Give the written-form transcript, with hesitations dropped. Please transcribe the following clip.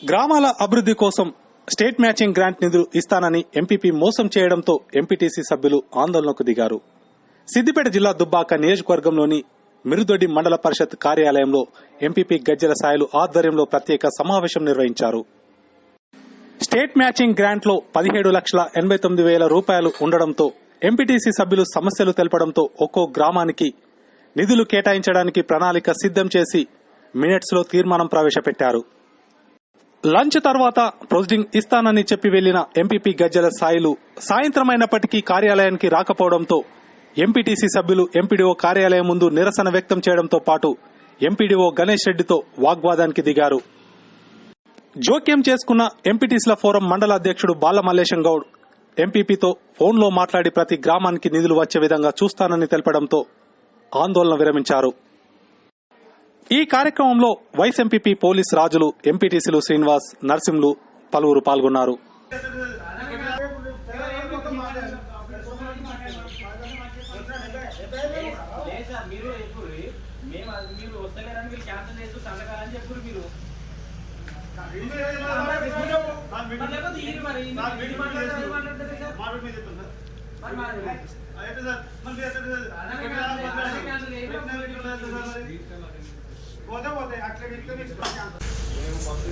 గ్రామాల అభివృద్ధి కోసం స్టేట్ మ్యాచింగ్ గ్రాంట్ నిధులు ఇస్తానని ఎంపీపీ మోసం చేయడంతో ఎంపీటీసీ సభ్యులు ఆందోళనకు దిగారు. సిద్దిపేట జిల్లా దుబ్బాక నియోజకవర్గంలోని మిరుదొడ్డి మండల పరిషత్ కార్యాలయంలో ఎంపీపీ గజ్జెల సాయిలు ఆధ్వర్యంలో ప్రత్యేక సమావేశం నిర్వహించారు. స్టేట్ మ్యాచింగ్ గ్రాంట్ లో 17,89,000 రూపాయలు ఉండడంతో ఎంపీటీసీ సభ్యులు సమస్యలు తెలపడంతో ఒక్కో గ్రామానికి నిధులు కేటాయించడానికి ప్రణాళిక సిద్దం చేసి మినిట్స్ లో తీర్మానం ప్రవేశపెట్టారు. లంచ్ తర్వాత ప్రొసీడింగ్ ఇస్తానని చెప్పి వెళ్లిన ఎంపీపీ గజ్జెల సాయిలు సాయంత్రమైనప్పటికీ కార్యాలయానికి రాకపోవడంతో ఎంపీటీసీ సభ్యులు ఎంపీడీఓ కార్యాలయం ముందు నిరసన వ్యక్తం చేయడంతో పాటు ఎంపీడీఓ గణేష్ రెడ్డితో వాగ్వాదానికి దిగారు. జోక్యం చేసుకున్న ఎంపీటీసీల ఫోరం మండల అధ్యక్షుడు బాల మల్లేశం గౌడ్ ఎంపీపీతో ఫోన్లో మాట్లాడి ప్రతి గ్రామానికి నిధులు వచ్చే విధంగా చూస్తానని తెలపడంతో ఆందోళన విరమించారు. ఈ కార్యక్రమంలో వైస్ ఎంపీపీ పోలీస్ రాజులు, ఎంపీటీసీలు శ్రీనివాస్, నర్సింలు పలువురు పాల్గొన్నారు. పోతే అట్లా